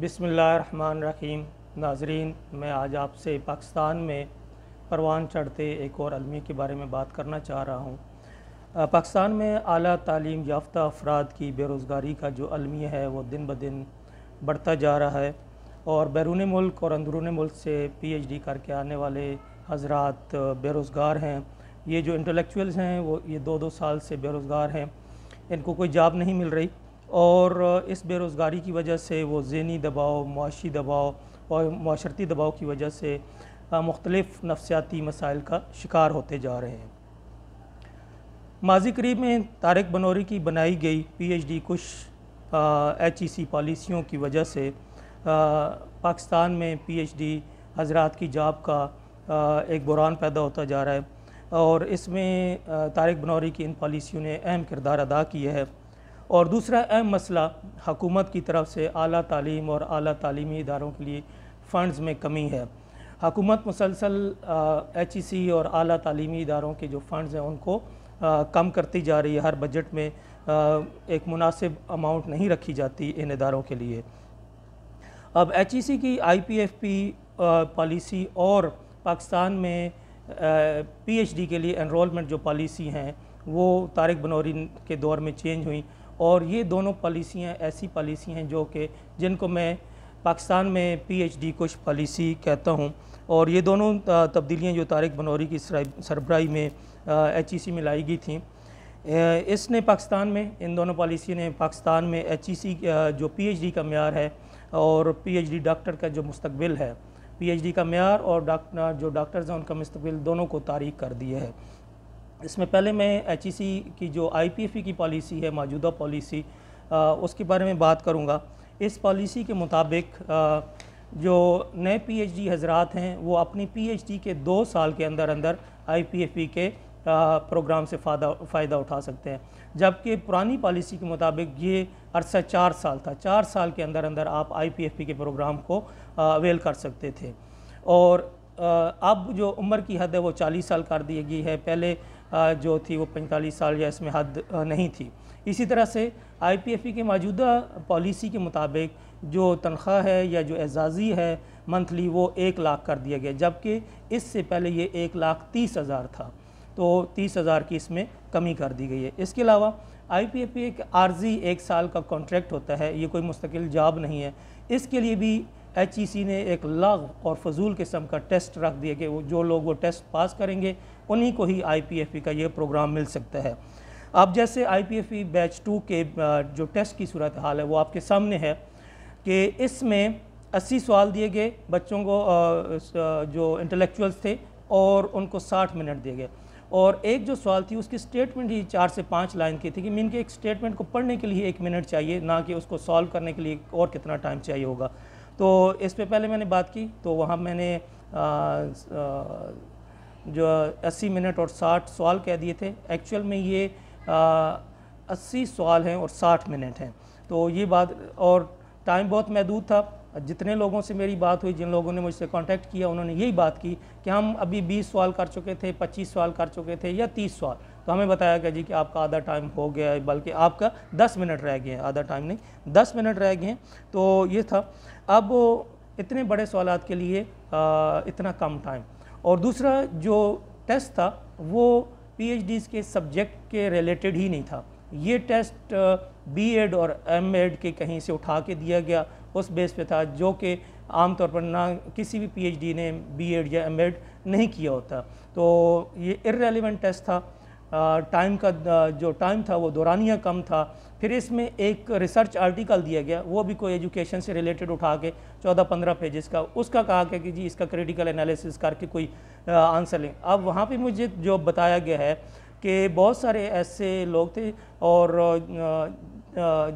बिस्मिल्लाहिर्रहमानिर्रहीम। नाज़रीन, मैं आज आपसे पाकिस्तान में परवान चढ़ते एक और अलमिया के बारे में बात करना चाह रहा हूँ। पाकिस्तान में आला तालीम याफ्ता अफराद की बेरोज़गारी का जो अलमिया है वो दिन ब दिन बढ़ता जा रहा है और बैरून मुल्क और अंदरून मुल्क से PhD करके आने वाले हज़रात बेरोज़गार हैं। ये जो इंटेलेक्चुअल्स हैं वो ये 2-2 साल से बेरोज़गार हैं, इनको कोई जॉब नहीं मिल रही और इस बेरोज़गारी की वजह से वो ज़हनी दबाव, मुआशी दबाव और माशरती दबाव की वजह से मुख्तलिफ़ नफ्सियाती मसाइल का शिकार होते जा रहे हैं। माज़ी करीब में तारिक बनौरी की बनाई गई PhD कुछ HEC पॉलिसियों की वजह से पाकिस्तान में PhD हज़रात की जॉब का एक बुरान पैदा होता जा रहा है और इसमें तारिक बनौरी की इन पॉलिसियों ने अहम किरदार अदा किया है। और दूसरा अहम मसला हुकूमत की तरफ से आला तालीम और आला तालीमी इदारों के लिए फ़ंड्स में कमी है। हुकूमत मुसलसल HEC और आला तालीमी इदारों के जो फ़ंड्स हैं उनको कम करती जा रही है। हर बजट में एक मुनासिब अमाउंट नहीं रखी जाती इन इदारों के लिए। अब HEC की IPFP पॉलिसी और पाकिस्तान में PhD के लिए एनरोलमेंट जो पॉलिसी हैं वो तारिक बनौरी के दौर में चेंज हुई और ये दोनों पॉलिसियाँ ऐसी पॉलिसी हैं जो कि जिनको मैं पाकिस्तान में PhD कुछ पॉलिसी कहता हूँ। और ये दोनों तब्दीलियाँ जो तारिक बनौरी की सरबराही में HEC में लाई गई थी, इसने पाकिस्तान में इन दोनों पॉलिसी ने पाकिस्तान में HEC जो PhD का मेयार है और PhD डॉक्टर का जो मुस्तकबिल है, PhD का मेयार और जो डॉक्टर्स हैं उनका मुस्तकबिल दोनों को तारीक कर दिया है। इसमें पहले मैं HEC की जो IPFP की पॉलिसी है, मौजूदा पॉलिसी, उसके बारे में बात करूँगा। इस पॉलिसी के मुताबिक जो नए PhD हज़रात हैं वो अपनी PhD के 2 साल के अंदर अंदर IPFP के प्रोग्राम से फ़ायदा उठा सकते हैं, जबकि पुरानी पॉलिसी के मुताबिक ये अरसा 4 साल था। 4 साल के अंदर अंदर आप IPFP के प्रोग्राम को अवेल कर सकते थे। और अब जो उम्र की हद है वो 40 साल कर दी गई है, पहले जो थी वो 45 साल या इसमें हद नहीं थी। इसी तरह से IPFP के मौजूदा पॉलिसी के मुताबिक जो तनख्वाह है या जो एजाज़ी है मंथली वो 1 लाख कर दिया गया, जबकि इससे पहले ये 1,30,000 था, तो 30,000 की इसमें कमी कर दी गई है। इसके अलावा IPFP एक आर्जी 1 साल का कॉन्ट्रैक्ट होता है, ये कोई मुस्तकिल जॉब नहीं है। इसके लिए भी HEC ने एक लाग और फजूल किस्म का टेस्ट रख दिया कि जो लोग वो टेस्ट पास करेंगे उन्हीं को ही IPFP का ये प्रोग्राम मिल सकता है। अब जैसे IPFP बैच 2 के जो टेस्ट की सूरत हाल है वो आपके सामने है कि इसमें 80 सवाल दिए गए बच्चों को जो इंटेलेक्चुअल्स थे और उनको 60 मिनट दिए गए और एक जो सवाल थी उसकी स्टेटमेंट ही 4 से 5 लाइन की थी कि मीन के एक स्टेटमेंट को पढ़ने के लिए 1 मिनट चाहिए, ना कि उसको सॉल्व करने के लिए और कितना टाइम चाहिए होगा। तो इस पे पहले मैंने बात की तो वहाँ मैंने जो 80 मिनट और 60 सवाल कह दिए थे, एक्चुअल में ये 80 सवाल हैं और 60 मिनट हैं। तो ये बात, और टाइम बहुत महदूद था। जितने लोगों से मेरी बात हुई, जिन लोगों ने मुझसे कांटेक्ट किया, उन्होंने यही बात की कि हम अभी 20 सवाल कर चुके थे, 25 सवाल कर चुके थे या 30 सवाल। तो हमें बताया गया जी कि आपका आधा टाइम हो गया है, बल्कि आपका 10 मिनट रह गए हैं, आधा टाइम नहीं 10 मिनट रह गए हैं। तो ये था। अब इतने बड़े सवालात के लिए इतना कम टाइम। और दूसरा जो टेस्ट था वो PhDs के सब्जेक्ट के रिलेटेड ही नहीं था। ये टेस्ट B.Ed और M.Ed के कहीं से उठा के दिया गया, उस बेस पे था, जो कि आमतौर पर ना किसी भी PhD ने B.Ed या M.Ed नहीं किया होता। तो ये इररेलेवेंट टेस्ट था। टाइम का जो टाइम था वो दौरानिया कम था। फिर इसमें एक रिसर्च आर्टिकल दिया गया, वो भी कोई एजुकेशन से रिलेटेड उठा के 14-15 पेजेस का, उसका कहा गया कि जी इसका क्रिटिकल एनालिसिस करके कोई आंसर लें। अब वहाँ पे मुझे जो बताया गया है कि बहुत सारे ऐसे लोग थे और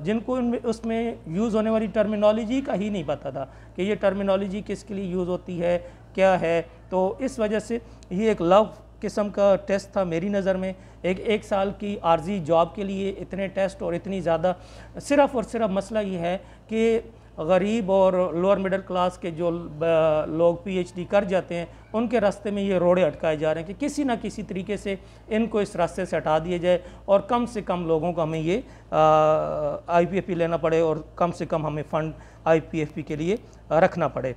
जिनको उसमें यूज़ होने वाली टर्मिनोलॉजी का ही नहीं पता था कि ये टर्मिनोलॉजी किसके लिए यूज़ होती है, क्या है। तो इस वजह से ये एक लव किस्म का टेस्ट था मेरी नज़र में। एक साल की आर्जी जॉब के लिए इतने टेस्ट और इतनी ज़्यादा, सिर्फ़ और सिर्फ मसला ये है कि गरीब और लोअर मिडिल क्लास के जो लोग पीएचडी कर जाते हैं उनके रास्ते में ये रोड़े अटकाए जा रहे हैं कि किसी ना किसी तरीके से इनको इस रास्ते से हटा दिया जाए और कम से कम लोगों को हमें ये आईपीएफपी लेना पड़े और कम से कम हमें फ़ंड आईपीएफपी के लिए रखना पड़े।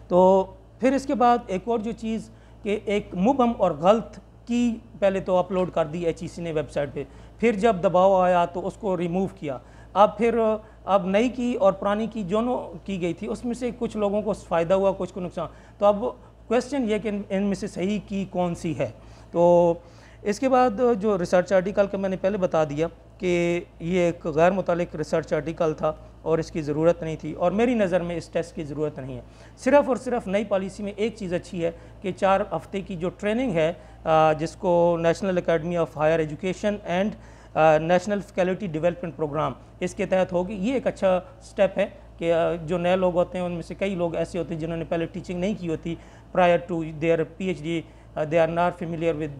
तो फिर इसके बाद एक और जो चीज़ कि एक मुबहम और गलत की पहले तो अपलोड कर दी एचईसी ने वेबसाइट पे, फिर जब दबाव आया तो उसको रिमूव किया। अब नई की और पुरानी की दोनों की गई थी, उसमें से कुछ लोगों को फ़ायदा हुआ, कुछ को नुकसान। तो अब क्वेश्चन ये कि इनमें से सही की कौन सी है। तो इसके बाद जो रिसर्च आर्टिकल का मैंने पहले बता दिया कि ये एक गैर मुतालिक रिसर्च आर्टिकल था और इसकी ज़रूरत नहीं थी और मेरी नज़र में इस टेस्ट की ज़रूरत नहीं है। सिर्फ़ और सिर्फ नई पॉलिसी में एक चीज़ अच्छी है कि 4 हफ्ते की जो ट्रेनिंग है जिसको national academy of higher education and national faculty development programme इसके तहत होगी। ये एक अच्छा स्टेप है कि जो नए लोग होते हैं उनमें से कई लोग ऐसे होते हैं जिन्होंने पहले टीचिंग नहीं की होती prior to their PhD, they are not familiar with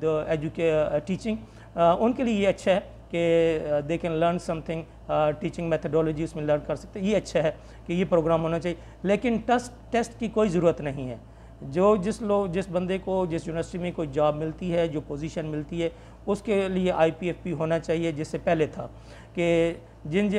teaching. उनके लिए ये अच्छा है कि they can learn something, teaching methodology उसमें लर्न कर सकते हैं। ये अच्छा है कि ये प्रोग्राम होना चाहिए, लेकिन टेस्ट की कोई ज़रूरत नहीं है। जिस बंदे को जिस यूनिवर्सिटी में कोई जॉब मिलती है, जो पोजीशन मिलती है, उसके लिए आईपीएफपी होना चाहिए। जिससे पहले था कि जिन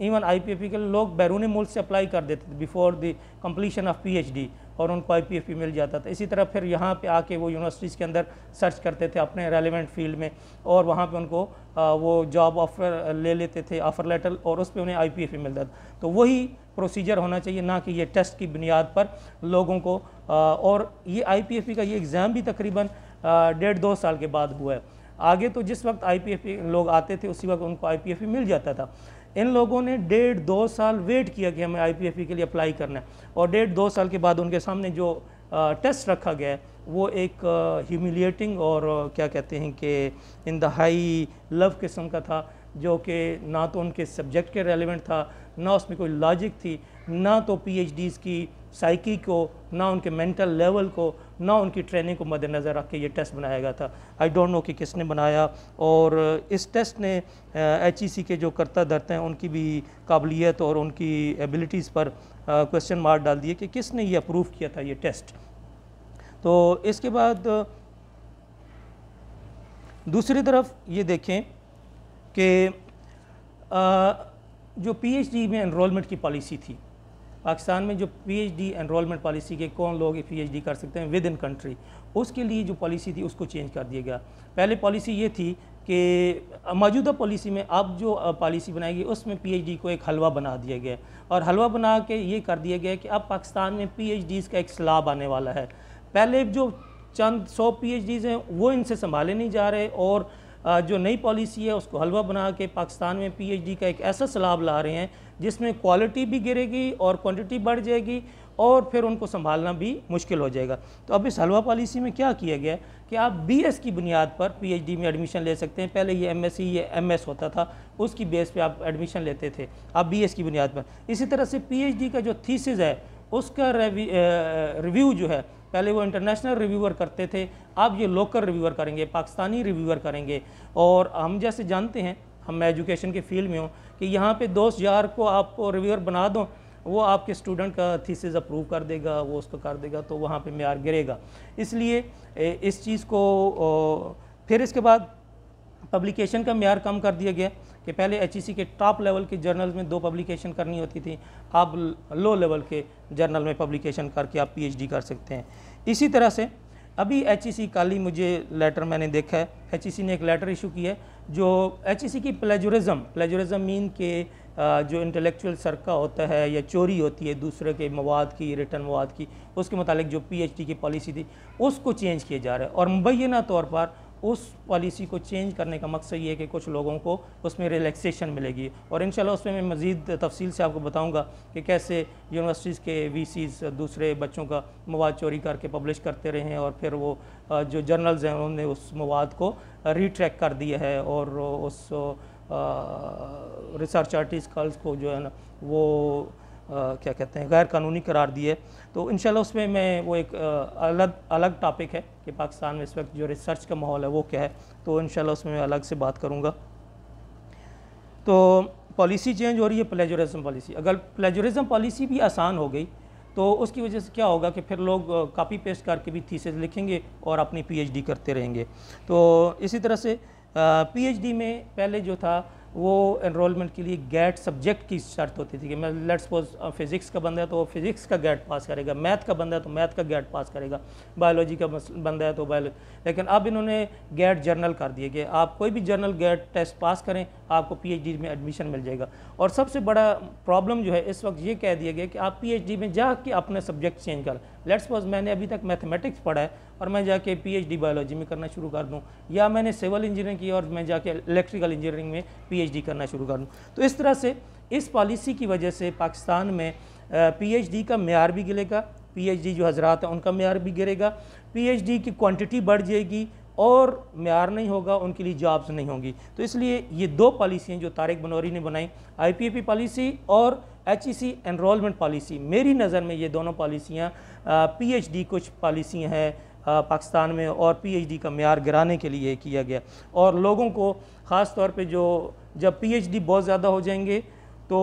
इवन आईपीएफपी के लोग बैरून मुल्क से अप्लाई कर देते थे before the completion of PhD और उनको आईपीएफपी मिल जाता था। इसी तरह फिर यहाँ पे आके वो यूनिवर्सिटीज़ के अंदर सर्च करते थे अपने रेलिवेंट फील्ड में और वहाँ पे उनको वो जॉब ऑफ़र ले लेते थे, ऑफ़र लेटर, और उस पर उन्हें आईपीएफपी मिलता था। तो वही प्रोसीजर होना चाहिए, ना कि ये टेस्ट की बुनियाद पर लोगों को। और ये आईपीएफपी का ये एग्ज़ाम भी तकरीबन 1.5-2 साल के बाद हुआ है। आगे तो जिस वक्त आईपीएफपी लोग आते थे उसी वक्त उनको आईपीएफपी मिल जाता था। इन लोगों ने 1.5-2 साल वेट किया कि हमें आईपीएफपी के लिए अप्लाई करना है और 1.5-2 साल के बाद उनके सामने जो टेस्ट रखा गया है वो एक ह्यूमिलिएटिंग और क्या कहते हैं कि इन द हाई लव किस्म का था, जो कि ना तो उनके सब्जेक्ट के रेलिवेंट था, ना उसमें कोई लॉजिक थी, ना तो पीएचडीज़ की साइकी को, ना उनके मेंटल लेवल को, ना उनकी ट्रेनिंग को मद्देनज़र रख के ये टेस्ट बनाया गया था। आई डोंट नो कि किसने बनाया, और इस टेस्ट ने एचईसी के जो करता धरते हैं उनकी भी काबिलियत और उनकी एबिलिटीज़ पर क्वेश्चन मार्क डाल दिए कि किसने ये अप्रूव किया था ये टेस्ट। तो इसके बाद दूसरी तरफ ये देखें कि जो पीएचडी में एनरोलमेंट की पॉलिसी थी पाकिस्तान में, जो पीएचडी एनरोलमेंट पॉलिसी के कौन लोग पीएचडी कर सकते हैं विद इन कंट्री, उसके लिए जो पॉलिसी थी उसको चेंज कर दिया गया। पहले पॉलिसी ये थी कि मौजूदा पॉलिसी में अब जो पॉलिसी बनाएगी उसमें पीएचडी को एक हलवा बना दिया गया और हलवा बना के ये कर दिया गया कि अब पाकिस्तान में पीएचडीज़ का एक सैलाब आने वाला है। पहले जो चंद 100 पीएचडीज़ हैं वो इनसे संभाले नहीं जा रहे, और जो नई पॉलिसी है उसको हलवा बना के पाकिस्तान में पीएचडी का एक ऐसा सैलाब ला रहे हैं जिसमें क्वालिटी भी गिरेगी और क्वांटिटी बढ़ जाएगी और फिर उनको संभालना भी मुश्किल हो जाएगा। तो अब इस हलवा पॉलिसी में क्या किया गया कि आप बीएस की बुनियाद पर पीएचडी में एडमिशन ले सकते हैं। पहले ये एमएससी ये एमएस होता था, उसकी बेस पे आप एडमिशन लेते थे, आप बीएस की बुनियाद पर। इसी तरह से पीएचडी का जो थीसिस है उसका रिव्यू जो है, पहले वो इंटरनेशनल रिव्यूअर करते थे, अब ये लोकल रिव्यूअर करेंगे, पाकिस्तानी रिव्यूअर करेंगे। और हम जैसे जानते हैं, हम एजुकेशन के फील्ड में हो, कि यहाँ पे दोस्त यार को आप रिव्यूअर बना दो, वो आपके स्टूडेंट का थीसिस अप्रूव कर देगा, वो उसको कर देगा, तो वहाँ पे मेयार गिरेगा। इसलिए इस चीज़ को फिर इसके बाद पब्लिकेशन का मेयार कम कर दिया गया कि पहले एचईसी के टॉप लेवल के जर्नल्स में 2 पब्लिकेशन करनी होती थी, अब लो लेवल के जर्नल में पब्लिकेशन करके आप पीएचडी कर सकते हैं। इसी तरह से अभी एचईसी कल ही मुझे लेटर मैंने देखा है, एचईसी ने एक लेटर इशू किया है जो एचईसी की प्लेजरिज्म मीन के जो इंटेलेक्चुअल सरका होता है या चोरी होती है दूसरे के मवाद की, रिटर्न मवाद की, उसके मुतालिक जो पीएचडी की पॉलिसी थी उसको चेंज किया जा रहा है। और मुबैना तौर पर उस पॉलिसी को चेंज करने का मकसद ये है कि कुछ लोगों को उसमें रिलैक्सेशन मिलेगी, और इंशाल्लाह उसमें मैं मज़ीद तफसील से आपको बताऊंगा कि कैसे यूनिवर्सिटीज़ के वीसीज़ दूसरे बच्चों का मवाद चोरी करके पब्लिश करते रहे हैं और फिर वो जो जर्नल्स हैं उन्होंने उस मवाद को रीट्रैक कर दिया है और उस रिसर्च आर्टिकल्स को जो है ना वो क्या कहते हैं गैर कानूनी करार दिए। तो इंशाल्लाह उसमें मैं वो एक अलग टॉपिक है कि पाकिस्तान में इस वक्त जो रिसर्च का माहौल है वो क्या है, तो इंशाल्लाह उसमें मैं अलग से बात करूँगा। तो पॉलिसी चेंज हो रही है, प्लेजरिज्म पॉलिसी। अगर प्लेजरिज्म पॉलिसी भी आसान हो गई तो उसकी वजह से क्या होगा कि फिर लोग कॉपी पेस्ट करके भी थीसिस लिखेंगे और अपनी पीएचडी करते रहेंगे। तो इसी तरह से पीएचडी में पहले जो था वो एनरोलमेंट के लिए गेट सब्जेक्ट की शर्त होती थी कि मैं लेट्स सपोज फिज़िक्स का बंदा है तो वो फिज़िक्स का गेट पास करेगा, मैथ का बंदा है तो मैथ का गेट पास करेगा, बायोलॉजी का बंदा है तो बायोलॉजी। लेकिन अब इन्होंने गेट जर्नल कर दिए कि आप कोई भी जर्नल गेट टेस्ट पास करें आपको पीएचडी में एडमिशन मिल जाएगा। और सबसे बड़ा प्रॉब्लम जो है इस वक्त ये कह दिया गया कि आप पीएचडी में जाके अपना सब्जेक्ट चेंज कर, लेट्स सपोज मैंने अभी तक मैथमेटिक्स पढ़ा है और मैं जाके पीएचडी बायोलॉजी में करना शुरू कर दूं, या मैंने सिविल इंजीनियरिंग की और मैं जाके इलेक्ट्रिकल इंजीनियरिंग में पीएचडी करना शुरू कर दूं। तो इस तरह से इस पॉलिसी की वजह से पाकिस्तान में पीएचडी का मेयार भी गिरेगा, पीएचडी जो हजरात हैं उनका मेयार भी गिरेगा, पीएचडी की क्वांटिटी बढ़ जाएगी और मेयार नहीं होगा, उनके लिए जॉब्स नहीं होंगी। तो इसलिए ये दो पॉलिसियाँ जो तारिक बनौरी ने बनाई, आईपीएफई पॉलिसी और एचईसी एनरोलमेंट पॉलिसी, मेरी नज़र में ये दोनों पॉलिसियाँ पीएचडी कुछ पॉलिसियाँ हैं पाकिस्तान में और पीएचडी का मेयार गिराने के लिए किया गया। और लोगों को ख़ास तौर पे जो जब पीएचडी बहुत ज़्यादा हो जाएंगे तो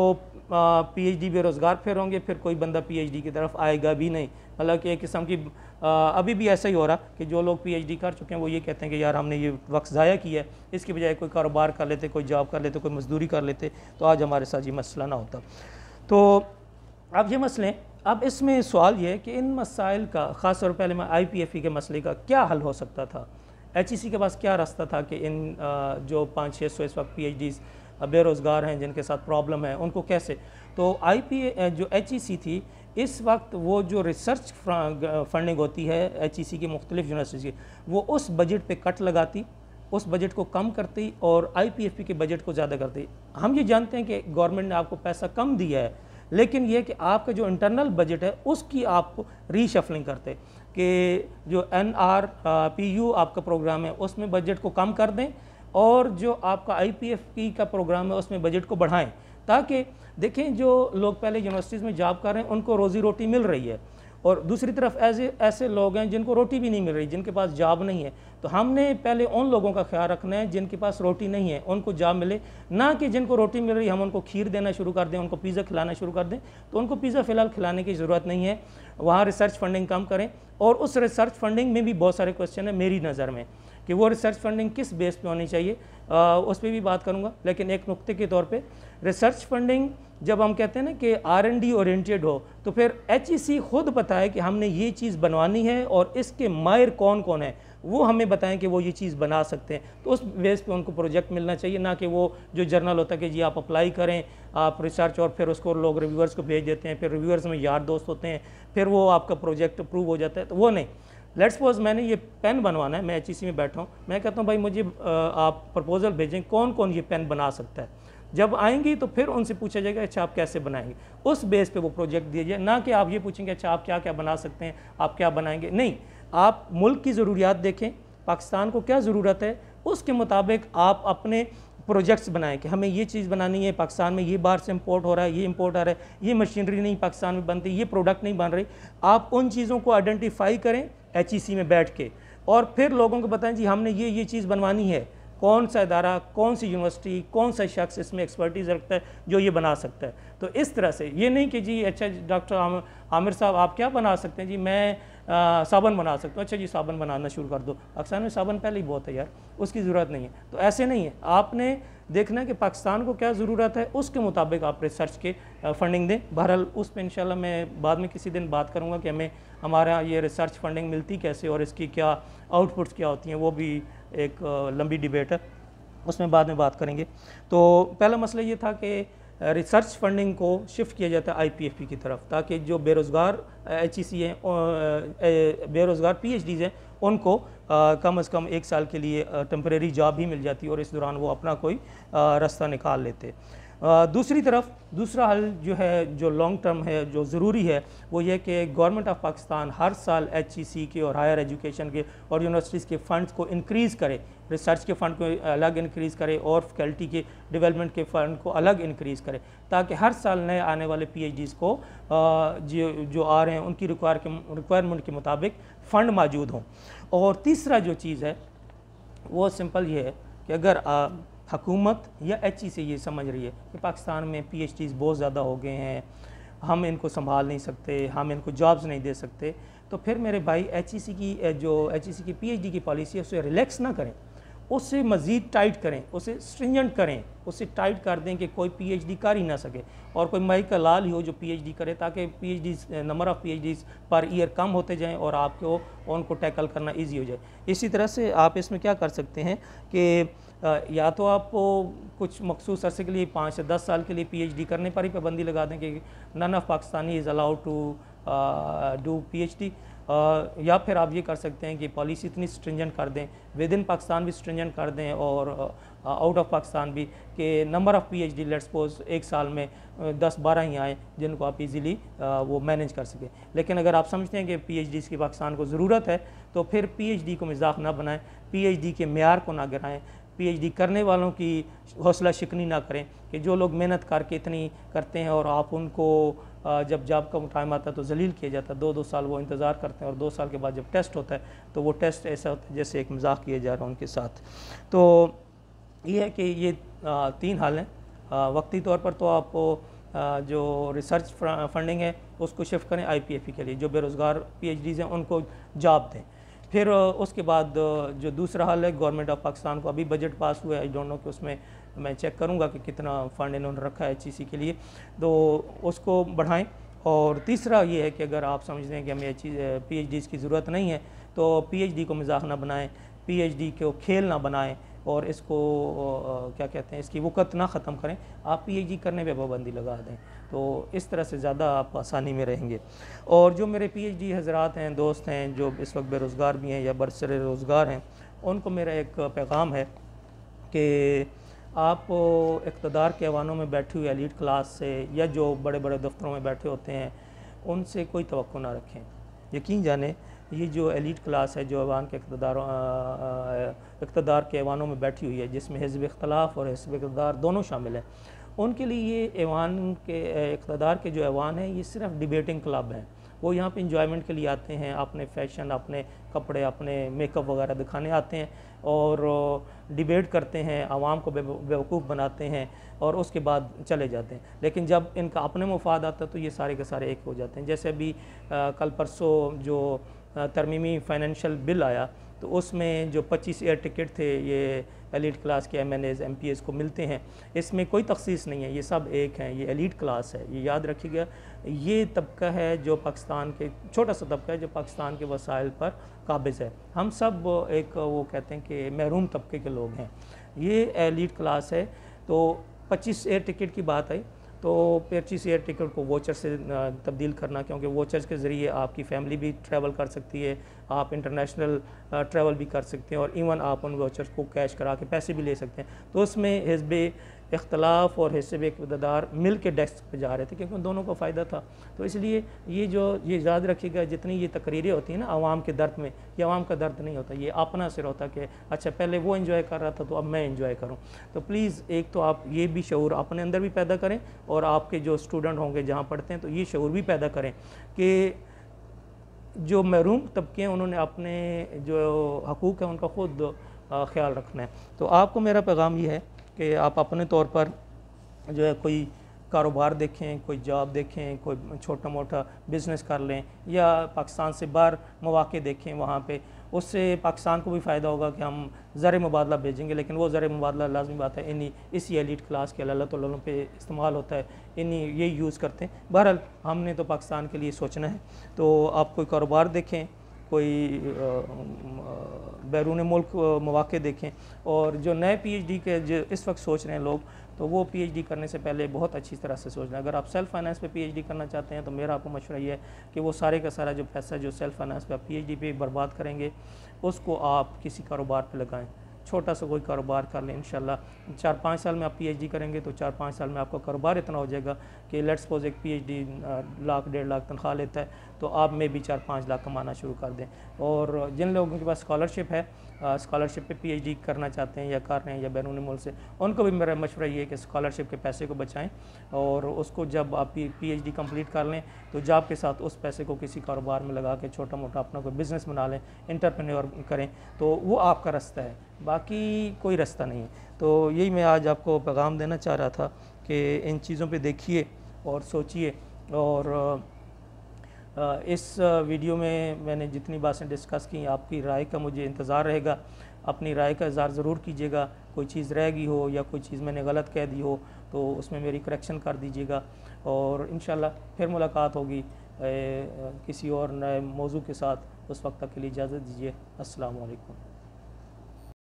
पीएचडी बेरोज़गार फिर होंगे, फिर कोई बंदा पीएचडी की तरफ आएगा भी नहीं। मतलब कि एक किस्म की अभी भी ऐसा ही हो रहा कि जो लोग पीएचडी कर चुके हैं वो ये कहते हैं कि यार हमने ये वक्त ज़ाया किया है, इसकी बजाय कोई कारोबार कर लेते, कोई जॉब कर लेते, कोई मजदूरी कर लेते तो आज हमारे साथ ये मसला ना होता। तो अब ये मसले, अब इसमें सवाल ये है कि इन मसाइल का ख़ास तौर पर पहले मैं आईपीएफई के मसले का क्या हल हो सकता था, एचईसी के पास क्या रास्ता था कि इन जो 500-600 इस वक्त पीएचडीज़ बेरोज़गार हैं जिनके साथ प्रॉब्लम है उनको कैसे। तो जो एचईसी थी इस वक्त वो जो रिसर्च फंडिंग होती है एचईसी की मुख्तलिफ यूनिवर्सिटी की, वो उस बजट पे कट लगाती, उस बजट को कम करती और आईपीएफई के बजट को ज़्यादा करती। हम ये जानते हैं कि गवर्नमेंट ने आपको पैसा कम दिया है, लेकिन ये कि आपका जो इंटरनल बजट है उसकी आप रीशफलिंग करते कि जो NRPU आपका प्रोग्राम है उसमें बजट को कम कर दें और जो आपका आईपीएफई का प्रोग्राम है उसमें बजट को बढ़ाएं, ताकि देखें जो लोग पहले यूनिवर्सिटीज़ में जॉब कर रहे हैं उनको रोज़ी रोटी मिल रही है और दूसरी तरफ ऐसे लोग हैं जिनको रोटी भी नहीं मिल रही, जिनके पास जॉब नहीं है। तो हमने पहले उन लोगों का ख्याल रखना है जिनके पास रोटी नहीं है, उनको जॉब मिले, ना कि जिनको रोटी मिल रही हम उनको खीर देना शुरू कर दें, उनको पिज़्ज़ा खिलाना शुरू कर दें। तो उनको पिज़्ज़ा फ़िलहाल खिलाने की ज़रूरत नहीं है, वहाँ रिसर्च फंडिंग कम करें। और उस रिसर्च फंडिंग में भी बहुत सारे क्वेश्चन है मेरी नज़र में कि वो रिसर्च फंडिंग किस बेस पे होनी चाहिए, उस पर भी बात करूँगा। लेकिन एक नुक्ते के तौर पे रिसर्च फंडिंग जब हम कहते हैं ना कि R&D ओरिएंटेड हो तो फिर एचईसी खुद बताए कि हमने ये चीज़ बनवानी है और इसके माहिर कौन कौन है वो हमें बताएं कि वो ये चीज़ बना सकते हैं। तो उस बेस पे उनको प्रोजेक्ट मिलना चाहिए, ना कि वो जो जर्नल होता है कि जी आप अप्लाई करें, आप रिसर्च और फिर उसको लोग रिव्यूअर्स को भेज देते हैं, फिर रिव्यूअर्स में यार दोस्त होते हैं, फिर वो आपका प्रोजेक्ट अप्रूव हो जाता है। तो वो नहीं। लेट्स सपोज मैंने ये पेन बनवाना है, मैं एचईसी में बैठा हूँ, मैं कहता हूँ भाई मुझे आप प्रपोजल भेजें कौन कौन ये पेन बना सकता है। जब आएंगी तो फिर उनसे पूछा जाएगा अच्छा आप कैसे बनाएंगे, उस बेस पे वो प्रोजेक्ट दिए जाए, ना कि आप ये पूछेंगे अच्छा आप क्या क्या बना सकते हैं, आप क्या बनाएंगे। नहीं, आप मुल्क की ज़रूरियात देखें, पाकिस्तान को क्या ज़रूरत है, उसके मुताबिक आप अपने प्रोजेक्ट्स बनाएं कि हमें ये चीज़ बनानी है, पाकिस्तान में ये बाहर से इंपोर्ट हो रहा है, ये इंपोर्ट आ रहा है, ये मशीनरी नहीं पाकिस्तान में बनती, ये प्रोडक्ट नहीं बन रही। आप उन चीज़ों को आइडेंटिफाई करें एचईसी में बैठ के और फिर लोगों को बताएं जी हमने ये चीज़ बनवानी है, कौन सा इदारा, कौन सी यूनिवर्सिटी, कौन सा शख्स इसमें एक्सपर्टीज़ रखता है जो ये बना सकता है। तो इस तरह से ये नहीं कि जी अच्छा डॉक्टर आमिर साहब आप क्या बना सकते हैं, जी मैं साबुन बना सकता हूँ, अच्छा जी साबुन बनाना शुरू कर दो, पाकिस्तान में साबुन पहले ही बहुत है यार, उसकी ज़रूरत नहीं है। तो ऐसे नहीं है, आपने देखना है कि पाकिस्तान को क्या ज़रूरत है, उसके मुताबिक आप रिसर्च के फंडिंग दें। बहरहाल उस पर इंशाल्लाह मैं बाद में किसी दिन बात करूँगा कि हमें हमारा ये रिसर्च फंडिंग मिलती कैसे और इसकी क्या आउटपुट्स क्या होती हैं, वो भी एक लंबी डिबेट है, उसमें बाद में बात करेंगे। तो पहला मसला ये था कि रिसर्च फंडिंग को शिफ्ट किया जाता है आईपीएफई की तरफ, ताकि जो बेरोज़गार एचईसी हैं, बेरोज़गार पीएचडीज़ हैं, उनको कम से कम 1 साल के लिए टेम्परेरी जॉब भी मिल जाती और इस दौरान वो अपना कोई रास्ता निकाल लेते। दूसरी तरफ दूसरा हल जो है, जो लॉन्ग टर्म है, जो ज़रूरी है, वो ये कि गवर्नमेंट ऑफ पाकिस्तान हर साल एचईसी के और हायर एजुकेशन के और यूनिवर्सिटीज़ के फ़ंड्स को इंक्रीज़ करे, रिसर्च के फ़ंड को अलग इंक्रीज़ करे और फैकल्टी के डेवलपमेंट के फ़ंड को अलग इंक्रीज़ करे, ताकि हर साल नए आने वाले पीएचडीज़ को जो आ रहे हैं उनकी रिक्वायरमेंट के मुताबिक फ़ंड मौजूद हों। और तीसरा जो चीज़ है वो सिंपल ये है कि अगर हुकूमत या HEC ये समझ रही है कि पाकिस्तान में PhDs बहुत ज़्यादा हो गए हैं, हम इनको संभाल नहीं सकते, हम इनको जॉब्स नहीं दे सकते, तो फिर मेरे भाई HEC की PhD की पॉलिसी है उसे रिलैक्स ना करें, उससे मज़ीद टाइट करें, उसे स्ट्रिंजेंट करें, उसे टाइट कर दें कि कोई PhD कर ही ना सके और कोई माई का लाल ही हो जो PhD करे, ताकि number of PhDs per year कम होते जाएं और आपको उनको टैकल करना इजी हो जाए। इसी तरह से आप इसमें क्या कर सकते हैं कि या तो आप कुछ मखसूस अरसे के लिए 5 से 10 साल के लिए PhD करने पर ही पाबंदी लगा दें कि none of Pakistani is allowed to do PhD, या फिर आप ये कर सकते हैं कि पॉलिसी इतनी स्ट्रिंजेंट कर दें, विद इन पाकिस्तान भी स्ट्रिंजेंट कर दें और आउट ऑफ पाकिस्तान भी, कि number of PhD let's suppose एक साल में 10-12 ही आए जिनको आप इजीली वो मैनेज कर सकें। लेकिन अगर आप समझते हैं कि PhDs की पाकिस्तान को ज़रूरत है तो फिर PhD को मजाक ना बनाएं, PhD के मेयार को ना गिराएं, PhD करने वालों की हौसला शिकनी ना करें कि जो लोग मेहनत करके इतनी करते हैं और आप उनको जब जॉब का टाइम आता है तो जलील किया जाता है, 2-2 साल वो इंतज़ार करते हैं और 2 साल के बाद जब टेस्ट होता है तो वो टेस्ट ऐसा होता है जैसे एक मजाक किया जा रहा है उनके साथ। तो ये है कि ये 3 हाल हैं। वक्ती तौर पर तो आप जो रिसर्च फंडिंग है उसको शिफ्ट करें IPFE के लिए, जो बेरोज़गार PhDs हैं उनको जॉब दें। फिर उसके बाद जो दूसरा हाल है, गवर्नमेंट ऑफ पाकिस्तान को अभी बजट पास हुआ है, आई डोंट नो कि उसमें मैं चेक करूंगा कि कितना फ़ंड इन्होंने रखा है HEC के लिए, तो उसको बढ़ाएं। और तीसरा ये है कि अगर आप समझते हैं कि हमें PhDs की ज़रूरत नहीं है तो PhD को मजाक ना बनाएं, PhD को खेल ना बनाएं और इसको क्या कहते हैं, इसकी वक़्त ना ख़त्म करें, आप PhD करने पे पाबंदी लगा दें, तो इस तरह से ज़्यादा आप आसानी में रहेंगे। और जो मेरे PhD हज़रात हैं, दोस्त हैं जो इस वक्त बेरोज़गार भी हैं या बरसरे रोज़गार हैं, उनको मेरा एक पैगाम है कि आप इक़्तिदार के ऐवानों में बैठी हुई एलीट क्लास से या जो बड़े बड़े दफ्तरों में बैठे होते हैं उनसे कोई तवक्को ना रखें। यकीन जाने ये जो एलीट क्लास है जो ऐवान के इक़्तिदार के ऐवानों में बैठी हुई है, जिसमें हिज़्ब इख्तिलाफ़ और हिज़्ब इक़्तिदार दोनों शामिल हैं, उनके लिए ये ऐवान के इक़्तिदार के जो ऐवान हैं ये सिर्फ डिबेटिंग क्लब हैं। वो यहाँ पे इंजॉयमेंट के लिए आते हैं, अपने फैशन, अपने कपड़े, अपने मेकअप वगैरह दिखाने आते हैं और डिबेट करते हैं, आवाम को बेवकूफ़ बनाते हैं और उसके बाद चले जाते हैं। लेकिन जब इनका अपने मुफाद आता है तो ये सारे के सारे एक हो जाते हैं। जैसे अभी कल परसों जो तरमीमी फाइनेंशियल बिल आया तो उसमें जो 25 एयर टिकट थे ये एलीट क्लास के MNAs MPs को मिलते हैं, इसमें कोई तखसीस नहीं है, ये सब एक हैं, ये एलीट क्लास है, ये याद रखिएगा। ये तबका है जो पाकिस्तान के, छोटा सा तबका है जो पाकिस्तान के वसाइल पर काबिज़ है। हम सब एक वो कहते हैं कि महरूम तबके के लोग हैं, ये एलीट क्लास है। तो 25 एयर टिकट की बात आई तो 25 एयर टिकट को वोचर से तब्दील करना, क्योंकि वोचर्स के ज़रिए आपकी फ़ैमिली भी ट्रैवल कर सकती है, आप इंटरनेशनल ट्रैवल भी कर सकते हैं और इवन आप उन वोचर्स को कैश करा के पैसे भी ले सकते हैं। तो उसमें हिज़्ब इख्तिलाफ़ और हिज़्ब इक़्तिदार मिल के डेस्क पे जा रहे थे क्योंकि उन दोनों को फ़ायदा था। तो इसलिए ये याद रखिएगा, जितनी ये तकरीरें होती हैं ना आवाम के दर्द में, ये आवाम का दर्द नहीं होता, ये अपना सिर होता कि अच्छा पहले वो एंजॉय कर रहा था तो अब मैं एंजॉय करूं। तो प्लीज़ एक तो आप ये भी शऊर अपने अंदर भी पैदा करें और आपके जो स्टूडेंट होंगे जहाँ पढ़ते हैं तो ये शऊर भी पैदा करें कि जो महरूम तबके हैं उन्होंने अपने जो हकूक़ हैं उनका ख़ुद ख्याल रखना है। तो आपको मेरा पैगाम ये है कि आप अपने तौर पर जो है कोई कारोबार देखें, कोई जॉब देखें, कोई छोटा मोटा बिज़नेस कर लें या पाकिस्तान से बाहर मौक़े देखें, वहाँ पे उससे पाकिस्तान को भी फ़ायदा होगा कि हम ज़र मुबादला भेजेंगे, लेकिन वो ज़र मुबादला लाजमी बात है इसी एलीट क्लास के अल्लाह ताला पे इस्तेमाल होता है, यही यूज़ करते हैं। बहरहाल हमने तो पाकिस्तान के लिए सोचना है। तो आप कोई कारोबार देखें, कोई बैरून मुल्क मौक़े देखें और जो नए PhD के जो इस वक्त सोच रहे हैं लोग, तो वो PhD करने से पहले बहुत अच्छी तरह से सोचना है। अगर आप सेल्फ़ फाइनेंस पे PhD करना चाहते हैं तो मेरा आपको मशवरा ये है कि वो सारे का सारा जो पैसा जो सेल्फ़ फाइनेंस पे आप PhD पे बर्बाद करेंगे उसको आप किसी कारोबार पे लगाएं, छोटा सा कोई कारोबार कर लें। इंशाल्लाह 4-5 साल में आप PhD करेंगे तो 4-5 साल में आपका कारोबार इतना हो जाएगा कि लेट्स सपोज एक PhD लाख 1.5 लाख तनख्वाह लेता है तो आप में भी 4-5 लाख कमाना शुरू कर दें। और जिन लोगों के पास स्कॉलरशिप है, स्कॉलरशिप पे PhD करना चाहते हैं या कर रहे हैं या बैरून मुल्क से, उनको भी मेरा मशवरा ये है कि स्कॉलरशिप के पैसे को बचाएं और उसको जब आप PhD कंप्लीट कर लें तो जॉब के साथ उस पैसे को किसी कारोबार में लगा के छोटा मोटा अपना कोई बिज़नेस बना लें, एंटरप्रेन्योर करें, तो वो आपका रास्ता है। बाकी कोई रास्ता नहीं है। तो यही मैं आज आपको पैगाम देना चाह रहा था कि इन चीज़ों पे देखिए और सोचिए। और इस वीडियो में मैंने जितनी बातें डिस्कस की, आपकी राय का मुझे इंतज़ार रहेगा। अपनी राय का इज़हार ज़रूर कीजिएगा। कोई चीज़ रह गई हो या कोई चीज़ मैंने गलत कह दी हो तो उसमें मेरी करेक्शन कर दीजिएगा। और इंशाल्लाह फिर मुलाकात होगी किसी और नए मौजू के साथ। उस वक्त तक के लिए इजाज़त दीजिए। अस्सलामु अलैकुम।